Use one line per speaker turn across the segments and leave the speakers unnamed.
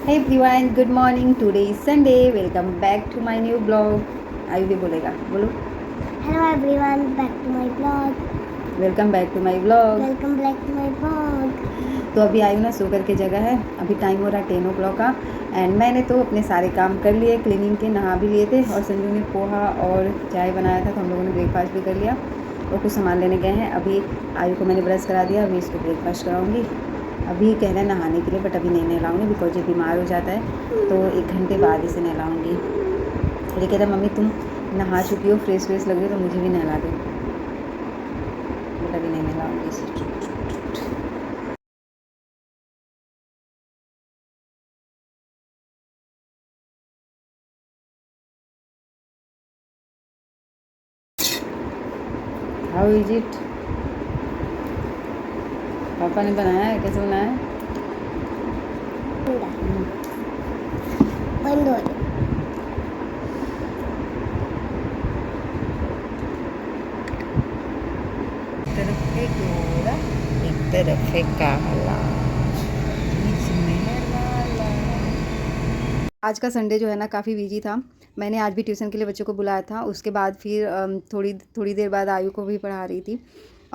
Hey everyone, good morning. Today is Sunday. Welcome back to my new blog. आयु भी बोलेगा, बोलो.
Hello everyone, back to my blog.
Welcome back to my blog.
Welcome back to my blog.
तो अभी आयु ना सो करके जगह है. अभी टाइम हो रहा है 10 o'clock का. एंड मैंने तो अपने सारे काम कर लिए, क्लीनिंग के, नहा भी लिए थे. और संजू ने पोहा और चाय बनाया था तो हम लोगों ने ब्रेकफास्ट भी कर लिया. और कुछ सामान लेने गए हैं. अभी आयु को मैंने ब्रश करा दिया. अभी इसको ब्रेकफास्ट कराऊंगी. अभी कह रहे हैं नहाने के लिए, बट अभी नहीं नहलाऊंगी बिकॉज ये बीमार हो जाता है. तो 1 घंटे बाद इसे नहलाऊंगी. ये कह रहा मम्मी तुम नहा चुकी हो, फ्रेश फ्रेश लग रही हो, तो मुझे भी नहला दो. बट अभी नहीं नहलाऊंगी इसे. How is it? पापा ने बनाया है, कैसे बनाया है?
बंद हो
तरफ है गोरा, एक तरफ है काला, बीच में है लाला. आज का संडे जो है ना काफ़ी बिजी था. मैंने आज भी ट्यूशन के लिए बच्चों को बुलाया था. उसके बाद फिर थोड़ी देर बाद आयु को भी पढ़ा रही थी.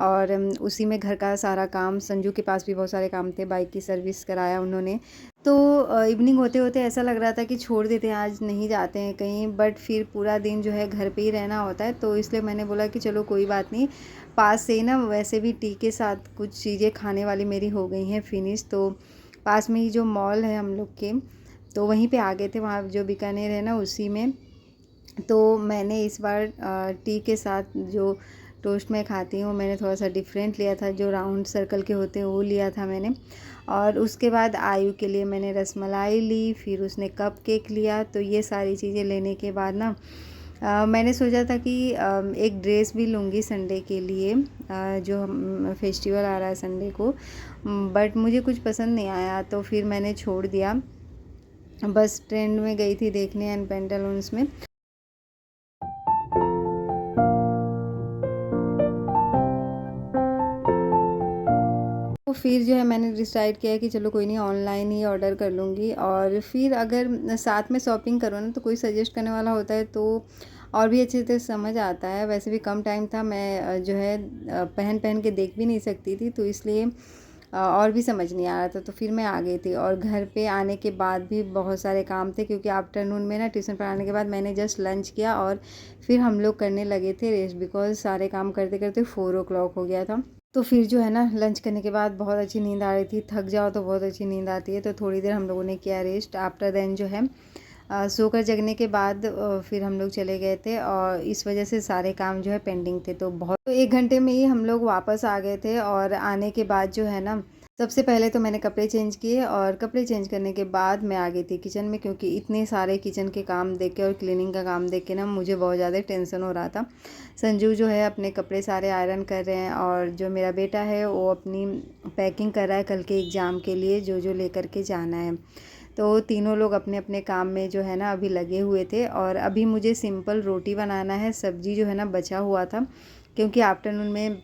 और उसी में घर का सारा काम. संजू के पास भी बहुत सारे काम थे. बाइक की सर्विस कराया उन्होंने. तो इवनिंग होते होते ऐसा लग रहा था कि छोड़ देते हैं, आज नहीं जाते हैं कहीं. बट फिर पूरा दिन जो है घर पे ही रहना होता है, तो इसलिए मैंने बोला कि चलो कोई बात नहीं. पास से ही ना वैसे भी टी के साथ कुछ चीज़ें खाने वाली मेरी हो गई हैं फिनिश. तो पास में ही जो मॉल है हम लोग के, तो वहीं पे आ गए थे. वहाँ जो बीकानेर है ना उसी में. तो मैंने इस बार टी के साथ जो टोस्ट मैं खाती हूँ, मैंने थोड़ा सा डिफरेंट लिया था. जो राउंड सर्कल के होते हैं वो लिया था मैंने. और उसके बाद आयु के लिए मैंने रसमलाई ली. फिर उसने कप केक लिया. तो ये सारी चीज़ें लेने के बाद ना मैंने सोचा था कि एक ड्रेस भी लूँगी संडे के लिए, जो फेस्टिवल आ रहा है संडे को. बट मुझे कुछ पसंद नहीं आया, तो फिर मैंने छोड़ दिया. बस ट्रेंड में गई थी देखने एंड पेंटालून्स में. तो फिर जो है मैंने डिसाइड किया कि चलो कोई नहीं, ऑनलाइन ही ऑर्डर कर लूँगी. और फिर अगर साथ में शॉपिंग करो ना तो कोई सजेस्ट करने वाला होता है तो और भी अच्छे से समझ आता है. वैसे भी कम टाइम था, मैं जो है पहन के देख भी नहीं सकती थी, तो इसलिए और भी समझ नहीं आ रहा था. तो फिर मैं आ गई थी. और घर पे आने के बाद भी बहुत सारे काम थे, क्योंकि आफ्टरनून में ना ट्यूशन पढ़ाने के बाद मैंने जस्ट लंच किया और फिर हम लोग करने लगे थे रेस्ट, बिकॉज सारे काम करते करते 4 o'clock हो गया था. तो फिर जो है ना लंच करने के बाद बहुत अच्छी नींद आ रही थी. थक जाओ तो बहुत अच्छी नींद आती है. तो थोड़ी देर हम लोगों ने किया रेस्ट. आफ्टर देन जो है सोकर जगने के बाद फिर हम लोग चले गए थे. और इस वजह से सारे काम जो है पेंडिंग थे. तो 1 घंटे में ही हम लोग वापस आ गए थे. और आने के बाद जो है ना सबसे पहले तो मैंने कपड़े चेंज किए. और कपड़े चेंज करने के बाद मैं आ गई थी किचन में, क्योंकि इतने सारे किचन के काम देख के और क्लीनिंग का काम देख के ना मुझे बहुत ज़्यादा टेंशन हो रहा था. संजू जो है अपने कपड़े सारे आयरन कर रहे हैं. और जो मेरा बेटा है वो अपनी पैकिंग कर रहा है कल के एग्ज़ाम के लिए, जो लेकर के जाना है. तो तीनों लोग अपने अपने काम में जो है ना अभी लगे हुए थे. और अभी मुझे सिंपल रोटी बनाना है. सब्ज़ी जो है ना बचा हुआ था, क्योंकि आफ्टरनून में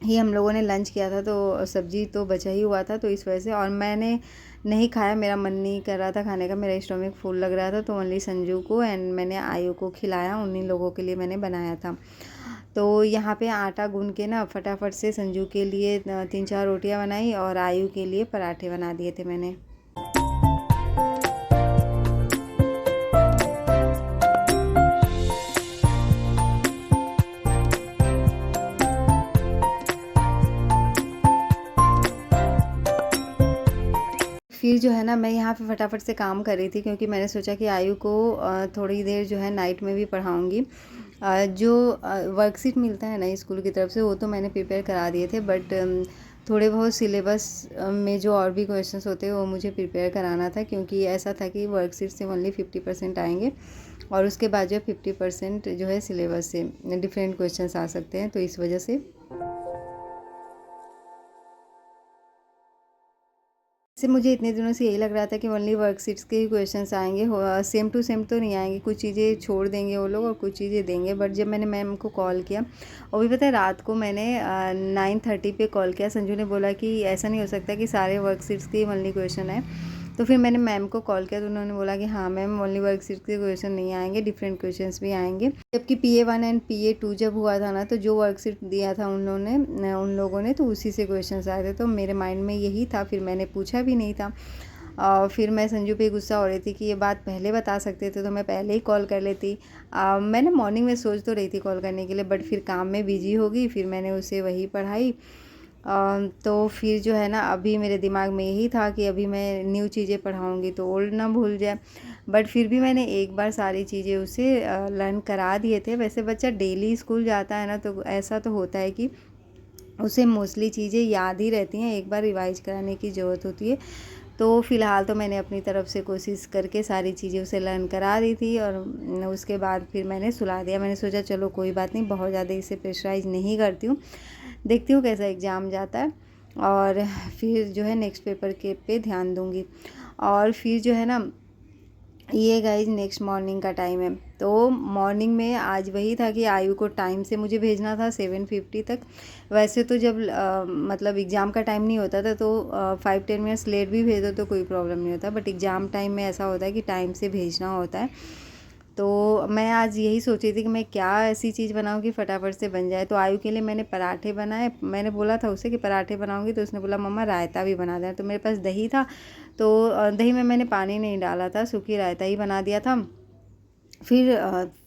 ही हम लोगों ने लंच किया था, तो सब्ज़ी तो बचा ही हुआ था. तो इस वजह से, और मैंने नहीं खाया, मेरा मन नहीं कर रहा था खाने का, मेरा स्टोमक फुल लग रहा था. तो ओनली संजू को एंड मैंने आयु को खिलाया. उन्हीं लोगों के लिए मैंने बनाया था. तो यहाँ पे आटा गूंद के ना फटाफट से संजू के लिए 3-4 रोटियाँ बनाई और आयु के लिए पराठे बना दिए थे मैंने. फिर जो है ना मैं यहाँ पे फटाफट से काम कर रही थी, क्योंकि मैंने सोचा कि आयु को थोड़ी देर जो है नाइट में भी पढ़ाऊँगी. जो वर्कशीट मिलता है ना स्कूल की तरफ से, वो तो मैंने प्रिपेयर करा दिए थे. बट थोड़े बहुत सिलेबस में जो और भी क्वेश्चंस होते हैं वो मुझे प्रिपेयर कराना था, क्योंकि ऐसा था कि वर्कशीट से ओनली 50% आएंगे. और उसके बाद जो 50% जो है सिलेबस से डिफरेंट क्वेश्चंस आ सकते हैं. तो इस वजह से मुझे इतने दिनों से यही लग रहा था कि ओनली वर्कशीट्स के ही क्वेश्चंस आएंगे. सेम टू सेम तो नहीं आएंगे, कुछ चीज़ें छोड़ देंगे वो लोग और कुछ चीज़ें देंगे. बट जब मैंने मैम को कॉल किया, और भी पता है रात को मैंने 9:30 पे कॉल किया. संजू ने बोला कि ऐसा नहीं हो सकता कि सारे वर्कशीट्स के ही ओनली क्वेश्चन है. तो फिर मैंने मैम को कॉल किया तो उन्होंने बोला कि हाँ मैम ओनली वर्कशीट के क्वेश्चन नहीं आएंगे, डिफरेंट क्वेश्चंस भी आएंगे। जबकि PA1 एंड PA2 जब हुआ था ना, तो जो वर्कशीट दिया था उन लोगों ने तो उसी से क्वेश्चंस आए थे। तो मेरे माइंड में यही था, फिर मैंने पूछा भी नहीं था। फिर मैं संजू पे गुस्सा हो रही थी कि ये बात पहले बता सकते थे तो मैं पहले ही कॉल कर लेती। मैंने मॉर्निंग में सोच तो रही थी कॉल करने के लिए, बट फिर काम में बिजी होगी, फिर मैंने उसे वही पढ़ाई। तो फिर जो है ना, अभी मेरे दिमाग में यही था कि अभी मैं न्यू चीज़ें पढ़ाऊँगी तो ओल्ड ना भूल जाए। बट फिर भी मैंने एक बार सारी चीज़ें उसे लर्न करा दिए थे। वैसे बच्चा डेली स्कूल जाता है ना, तो ऐसा तो होता है कि उसे मोस्टली चीज़ें याद ही रहती हैं, एक बार रिवाइज कराने की ज़रूरत होती है। तो फ़िलहाल तो मैंने अपनी तरफ से कोशिश करके सारी चीज़ें उसे लर्न करा दी थी और उसके बाद फिर मैंने सुला दिया। मैंने सोचा चलो कोई बात नहीं, बहुत ज़्यादा इसे प्रेशराइज़ नहीं करती हूँ, देखती हूँ कैसा एग्ज़ाम जाता है और फिर जो है नेक्स्ट पेपर के पे ध्यान दूँगी। और फिर जो है ना, ये गाइज नेक्स्ट मॉर्निंग का टाइम है। तो मॉर्निंग में आज वही था कि आयु को टाइम से मुझे भेजना था 7:50 तक। वैसे तो जब मतलब एग्ज़ाम का टाइम नहीं होता था तो 5-10 मिनट्स लेट भी भेज दो तो कोई प्रॉब्लम नहीं होता, बट एग्ज़ाम टाइम में ऐसा होता है कि टाइम से भेजना होता है। तो मैं आज यही सोच रही थी कि मैं क्या ऐसी चीज़ बनाऊँ कि फटाफट से बन जाए। तो आयु के लिए मैंने पराठे बनाए। मैंने बोला था उसे कि पराठे बनाऊँगी, तो उसने बोला मम्मा रायता भी बना देना। तो मेरे पास दही था, तो दही में मैंने पानी नहीं डाला था, सूखी रायता ही बना दिया था। फिर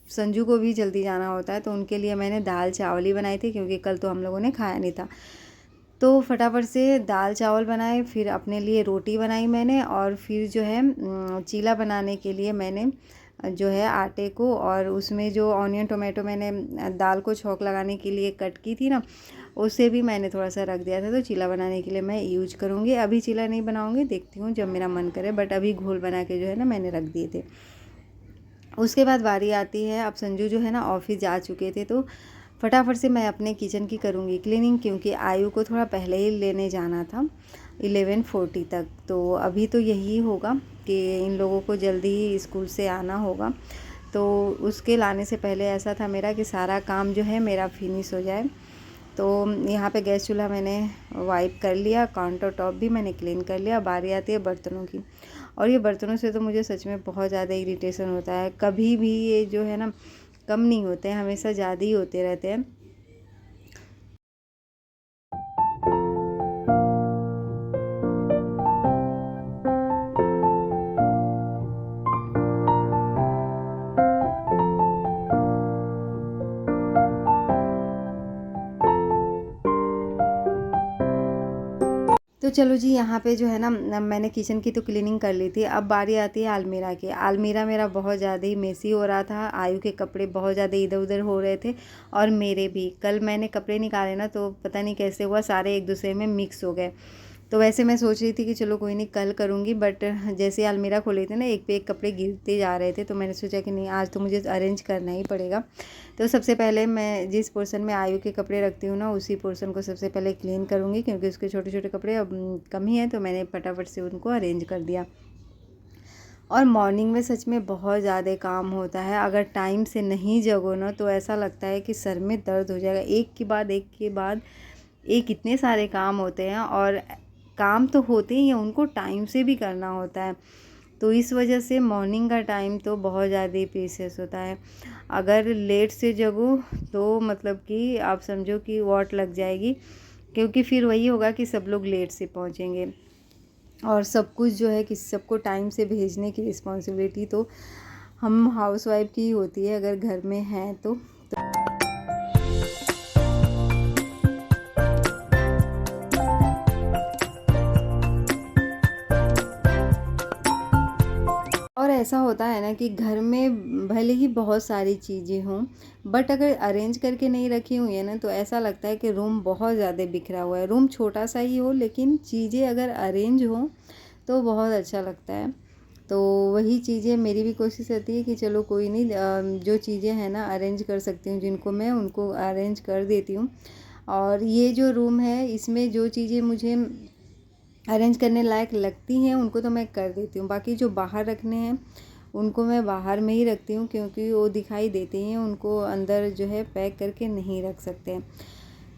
संजू को भी जल्दी जाना होता है तो उनके लिए मैंने दाल चावल ही बनाई थी, क्योंकि कल तो हम लोगों ने खाया नहीं था। तो फटाफट से दाल चावल बनाए, फिर अपने लिए रोटी बनाई मैंने, और फिर जो है चीला बनाने के लिए मैंने जो है आटे को और उसमें जो ऑनियन टोमेटो मैंने दाल को छौंक लगाने के लिए कट की थी ना, उसे भी मैंने थोड़ा सा रख दिया था। तो चीला बनाने के लिए मैं यूज करूँगी। अभी चीला नहीं बनाऊँगी, देखती हूँ जब मेरा मन करे, बट अभी घोल बना के जो है ना मैंने रख दिए थे। उसके बाद बारी आती है, अब संजू जो है ना ऑफिस जा चुके थे, तो फटाफट से मैं अपने किचन की करूँगी क्लीनिंग, क्योंकि आयु को थोड़ा पहले ही लेने जाना था 11:40 तक। तो अभी तो यही होगा कि इन लोगों को जल्दी ही स्कूल से आना होगा, तो उसके लाने से पहले ऐसा था मेरा कि सारा काम जो है मेरा फिनिश हो जाए। तो यहाँ पे गैस चूल्हा मैंने वाइप कर लिया, काउंटर टॉप भी मैंने क्लीन कर लिया। बारी आती है बर्तनों की, और ये बर्तनों से तो मुझे सच में बहुत ज़्यादा इरिटेशन होता है। कभी भी ये जो है ना कम नहीं होते हैं, हमेशा ज़्यादा ही होते रहते हैं। तो चलो जी, यहाँ पे जो है ना मैंने किचन की तो क्लीनिंग कर ली थी। अब बारी आती है अलमीरा की। अलमीरा मेरा बहुत ज़्यादा ही मेसी हो रहा था, आयु के कपड़े बहुत ज़्यादा इधर उधर हो रहे थे और मेरे भी। कल मैंने कपड़े निकाले ना, तो पता नहीं कैसे हुआ, सारे एक दूसरे में मिक्स हो गए। तो वैसे मैं सोच रही थी कि चलो कोई नहीं कल करूँगी, बट जैसे अलमीरा खोली थी ना, एक पे एक कपड़े गिरते जा रहे थे, तो मैंने सोचा कि नहीं, आज तो मुझे अरेंज करना ही पड़ेगा। तो सबसे पहले मैं जिस पोर्शन में आयु के कपड़े रखती हूँ ना, उसी पोर्शन को सबसे पहले क्लीन करूँगी, क्योंकि उसके छोटे छोटे कपड़े अब कम ही हैं, तो मैंने फटाफट से उनको अरेंज कर दिया। और मॉर्निंग में सच में बहुत ज़्यादा काम होता है। अगर टाइम से नहीं जगो ना, तो ऐसा लगता है कि सर में दर्द हो जाएगा। एक के बाद एक के बाद एक इतने सारे काम होते हैं, और काम तो होते ही हैं, उनको टाइम से भी करना होता है। तो इस वजह से मॉर्निंग का टाइम तो बहुत ज़्यादा ही प्रीशियस होता है। अगर लेट से जगो तो मतलब कि आप समझो कि वॉट लग जाएगी, क्योंकि फिर वही होगा कि सब लोग लेट से पहुंचेंगे, और सब कुछ जो है कि सबको टाइम से भेजने की रिस्पॉन्सिबिलिटी तो हम हाउसवाइफ की ही होती है, अगर घर में हैं तो। और ऐसा होता है ना कि घर में भले ही बहुत सारी चीज़ें हों, बट अगर अरेंज करके नहीं रखी हुई है ना, तो ऐसा लगता है कि रूम बहुत ज़्यादा बिखरा हुआ है। रूम छोटा सा ही हो, लेकिन चीज़ें अगर अरेंज हों तो बहुत अच्छा लगता है। तो वही चीज़ें मेरी भी कोशिश रहती है कि चलो कोई नहीं, जो चीज़ें हैं ना अरेंज कर सकती हूँ जिनको, मैं उनको अरेंज कर देती हूँ। और ये जो रूम है, इसमें जो चीज़ें मुझे अरेंज करने लायक लगती हैं उनको तो मैं कर देती हूँ। बाकी जो बाहर रखने हैं उनको मैं बाहर में ही रखती हूँ, क्योंकि वो दिखाई देते हैं, उनको अंदर जो है पैक करके नहीं रख सकते हैं।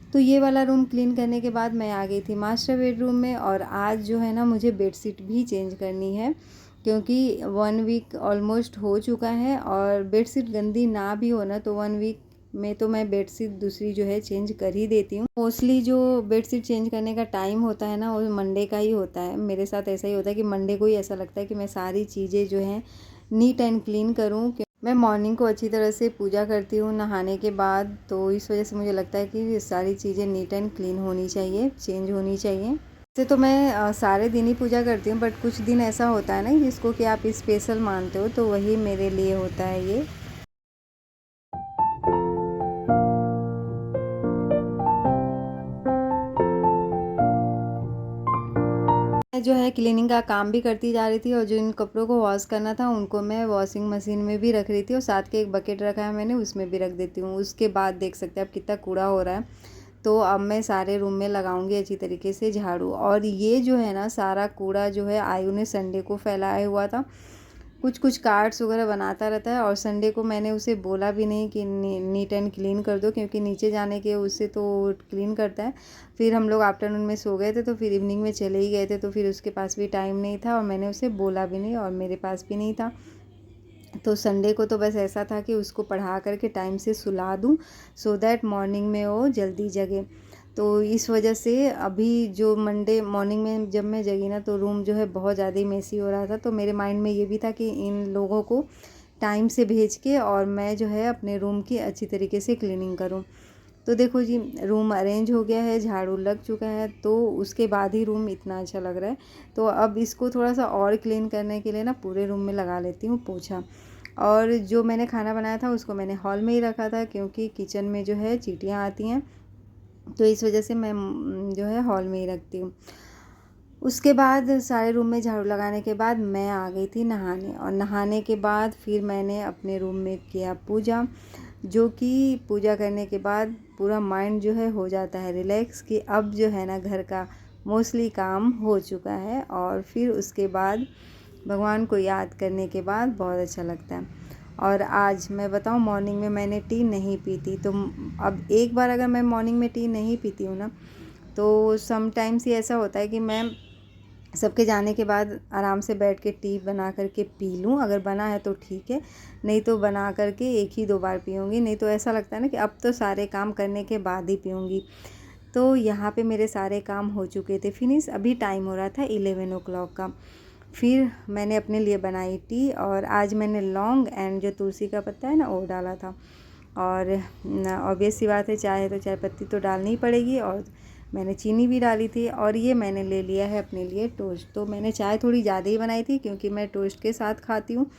तो ये वाला रूम क्लीन करने के बाद मैं आ गई थी मास्टर बेडरूम में। और आज जो है ना मुझे बेडशीट भी चेंज करनी है, क्योंकि 1 वीक ऑलमोस्ट हो चुका है। और बेडशीट गंदी ना भी हो ना तो 1 वीक में तो मैं बेडशीट दूसरी जो है चेंज कर ही देती हूँ। मोस्टली जो बेडशीट चेंज करने का टाइम होता है ना वो मंडे का ही होता है। मेरे साथ ऐसा ही होता है कि मंडे को ही ऐसा लगता है कि मैं सारी चीज़ें जो हैं नीट एंड क्लीन करूँ। मैं मॉर्निंग को अच्छी तरह से पूजा करती हूँ नहाने के बाद, तो इस वजह से मुझे लगता है कि सारी चीज़ें नीट एंड क्लीन होनी चाहिए, चेंज होनी चाहिए। वैसे तो मैं सारे दिन ही पूजा करती हूँ, बट कुछ दिन ऐसा होता है ना जिसको कि आप स्पेशल मानते हो, तो वही मेरे लिए होता है ये। मैं जो है क्लीनिंग का काम भी करती जा रही थी, और जो इन कपड़ों को वॉश करना था उनको मैं वॉशिंग मशीन में भी रख रही थी, और साथ के एक बकेट रखा है मैंने, उसमें भी रख देती हूँ। उसके बाद देख सकते हैं आप कितना कूड़ा हो रहा है। तो अब मैं सारे रूम में लगाऊंगी अच्छी तरीके से झाड़ू। और ये जो है ना सारा कूड़ा जो है आयु ने संडे को फैलाया हुआ था, कुछ कुछ कार्ड्स वगैरह बनाता रहता है। और संडे को मैंने उसे बोला भी नहीं कि नीट एंड क्लीन कर दो, क्योंकि नीचे जाने के उससे तो क्लीन करता है। फिर हम लोग आफ्टरनून में सो गए थे, तो फिर इवनिंग में चले ही गए थे, तो फिर उसके पास भी टाइम नहीं था, और मैंने उसे बोला भी नहीं, और मेरे पास भी नहीं था। तो संडे को तो बस ऐसा था कि उसको पढ़ा करके टाइम से सुला दूँ, सो दैट मॉर्निंग में वो जल्दी जगे। तो इस वजह से अभी जो मंडे मॉर्निंग में जब मैं जगी ना तो रूम जो है बहुत ज़्यादा ही मेसी हो रहा था। तो मेरे माइंड में ये भी था कि इन लोगों को टाइम से भेज के और मैं जो है अपने रूम की अच्छी तरीके से क्लीनिंग करूँ। तो देखो जी, रूम अरेंज हो गया है, झाड़ू लग चुका है, तो उसके बाद ही रूम इतना अच्छा लग रहा है। तो अब इसको थोड़ा सा और क्लीन करने के लिए ना पूरे रूम में लगा लेती हूँ पोछा। और जो मैंने खाना बनाया था उसको मैंने हॉल में ही रखा था, क्योंकि किचन में जो है चींटियाँ आती हैं, तो इस वजह से मैं जो है हॉल में ही रखती हूँ। उसके बाद सारे रूम में झाड़ू लगाने के बाद मैं आ गई थी नहाने, और नहाने के बाद फिर मैंने अपने रूम में किया पूजा, जो कि पूजा करने के बाद पूरा माइंड जो है हो जाता है रिलैक्स, कि अब जो है ना घर का मोस्टली काम हो चुका है। और फिर उसके बाद भगवान को याद करने के बाद बहुत अच्छा लगता है। और आज मैं बताऊं, मॉर्निंग में मैंने टी नहीं पी थी। तो अब एक बार अगर मैं मॉर्निंग में टी नहीं पीती हूँ ना, तो समटाइम्स ही ऐसा होता है कि मैं सबके जाने के बाद आराम से बैठ के टी बना करके पी लूँ। अगर बना है तो ठीक है, नहीं तो बना करके 1 ही 2 बार पीऊँगी। नहीं तो ऐसा लगता है ना कि अब तो सारे काम करने के बाद ही पीऊँगी। तो यहाँ पे मेरे सारे काम हो चुके थे फिनिश। अभी टाइम हो रहा था 11 ओ क्लॉक का। फिर मैंने अपने लिए बनाई टी, और आज मैंने लौंग एंड जो तुलसी का पत्ता है ना वो डाला था। और ऑब्वियस सी बात है, चाय है तो चाय पत्ती तो डालनी ही पड़ेगी, और मैंने चीनी भी डाली थी। और ये मैंने ले लिया है अपने लिए टोस्ट। तो मैंने चाय थोड़ी ज़्यादा ही बनाई थी, क्योंकि मैं टोस्ट के साथ खाती हूँ,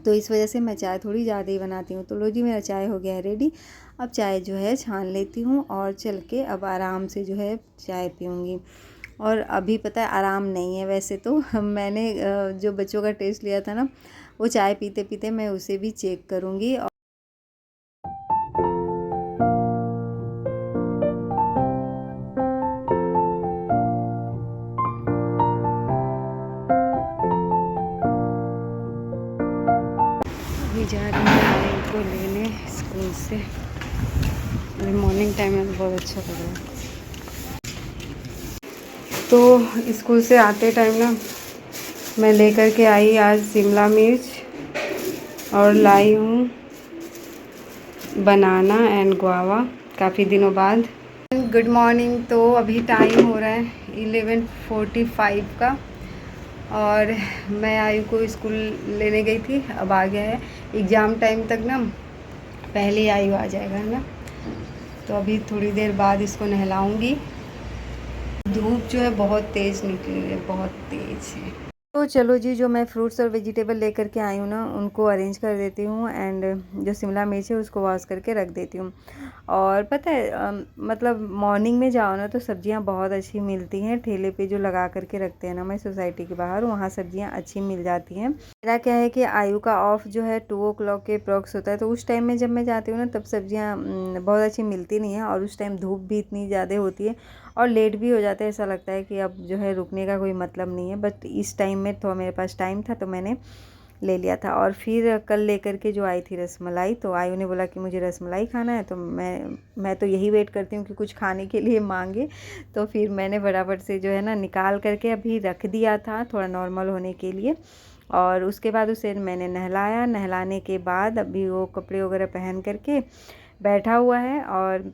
तो इस वजह से मैं चाय थोड़ी ज़्यादा ही बनाती हूँ। तो लो जी, मेरा चाय हो गया है रेडी। अब चाय जो है छान लेती हूँ, और चल के अब आराम से जो है चाय पीऊँगी। और अभी पता है आराम नहीं है वैसे तो मैंने जो बच्चों का टेस्ट लिया था ना, वो चाय पीते पीते मैं उसे भी चेक करूँगी। अभी जा रही हूँ आयु को लेने स्कूल से। अभी मॉर्निंग टाइम में बहुत अच्छा लग रहा है। तो स्कूल से आते टाइम ना मैं लेकर के आई आज शिमला मिर्च, और लाई हूँ बनाना एंड गुआवा काफ़ी दिनों बाद। Good morning. तो अभी टाइम हो रहा है 11:45 का, और मैं आयु को स्कूल लेने गई थी, अब आ गया है एग्ज़ाम टाइम तक ना, पहले ही आयु आ जाएगा है ना। तो अभी थोड़ी देर बाद इसको नहलाऊंगी। धूप जो है बहुत तेज़ निकली है, बहुत तेज़ है। तो चलो जी, जो मैं फ्रूट्स और वेजिटेबल लेकर के आई हूँ ना उनको अरेंज कर देती हूँ, एंड जो शिमला मिर्च है उसको वॉश करके रख देती हूँ। और पता है मतलब मॉर्निंग में जाओ ना तो सब्जियाँ बहुत अच्छी मिलती हैं, ठेले पे जो लगा करके रखते हैं ना मैं सोसाइटी के बाहर, वहाँ सब्जियाँ अच्छी मिल जाती हैं। मेरा क्या है कि आयु का ऑफ जो है 2 ओ क्लॉक के अप्रॉक्स होता है, तो उस टाइम में जब मैं जाती हूँ ना तब सब्जियाँ बहुत अच्छी मिलती नहीं है, और उस टाइम धूप भी इतनी ज़्यादा होती है, और लेट भी हो जाता है। ऐसा लगता है कि अब जो है रुकने का कोई मतलब नहीं है। बट इस टाइम में तो मेरे पास टाइम था, तो मैंने ले लिया था। और फिर कल लेकर के जो आई थी रसमलाई, तो आयु ने बोला कि मुझे रसमलाई खाना है, तो मैं तो यही वेट करती हूँ कि कुछ खाने के लिए मांगे। तो फिर मैंने फटाफट से जो है ना निकाल करके अभी रख दिया था थोड़ा नॉर्मल होने के लिए। और उसके बाद उसे मैंने नहलाया। नहलाने के बाद अभी वो कपड़े वगैरह पहन करके बैठा हुआ है और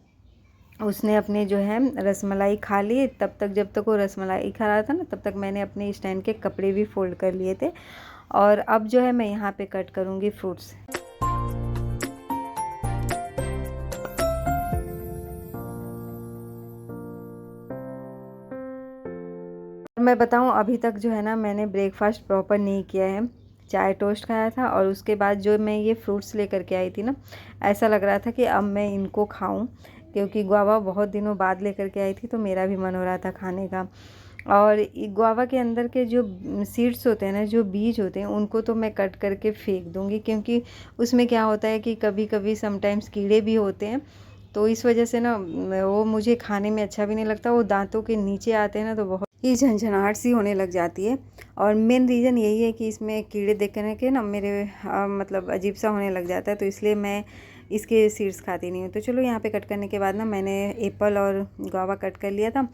उसने अपने जो है रसमलाई खा ली। तब तक जब तक वो रसमलाई खा रहा था ना, तब तक मैंने अपने स्टैंड के कपड़े भी फोल्ड कर लिए थे। और अब जो है मैं यहाँ पे कट करूँगी फ्रूट्स। मैं बताऊँ अभी तक जो है ना मैंने ब्रेकफास्ट प्रॉपर नहीं किया है। चाय टोस्ट खाया था और उसके बाद जो मैं ये फ्रूट्स लेकर के आई थी ना, ऐसा लग रहा था कि अब मैं इनको खाऊं, क्योंकि गुआवा बहुत दिनों बाद लेकर के आई थी तो मेरा भी मन हो रहा था खाने का। और गुआवा के अंदर के जो सीड्स होते हैं ना, जो बीज होते हैं, उनको तो मैं कट करके फेंक दूंगी, क्योंकि उसमें क्या होता है कि कभी कभी समटाइम्स कीड़े भी होते हैं। तो इस वजह से ना वो मुझे खाने में अच्छा भी नहीं लगता। वो दांतों के नीचे आते हैं ना तो बहुत ही झंझनाहट सी होने लग जाती है। और मेन रीज़न यही है कि इसमें कीड़े देखने के ना मेरे मतलब अजीब सा होने लग जाता है, तो इसलिए मैं इसके सीड्स खाती नहीं हूँ। तो चलो यहाँ पे कट करने के बाद ना मैंने एप्पल और गुआवा कट कर लिया था।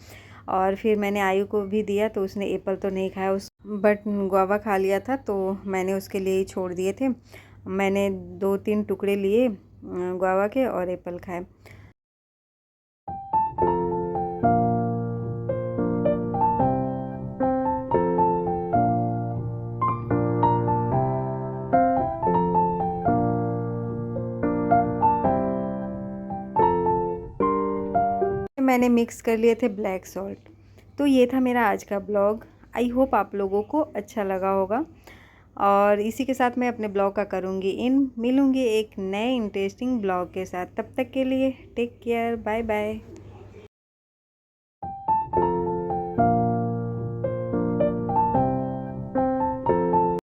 और फिर मैंने आयु को भी दिया, तो उसने एप्पल तो नहीं खाया बट गुआवा खा लिया था, तो मैंने उसके लिए ही छोड़ दिए थे। मैंने 2-3 टुकड़े लिए गुआवा के और एप्पल खाए। मैंने मिक्स कर लिए थे ब्लैक सॉल्ट। तो ये था मेरा आज का ब्लॉग। आई होप आप लोगों को अच्छा लगा होगा। और इसी के साथ मैं अपने ब्लॉग का करूँगी मिलूँगी एक नए इंटरेस्टिंग ब्लॉग के साथ। तब तक के लिए टेक केयर, बाय बाय।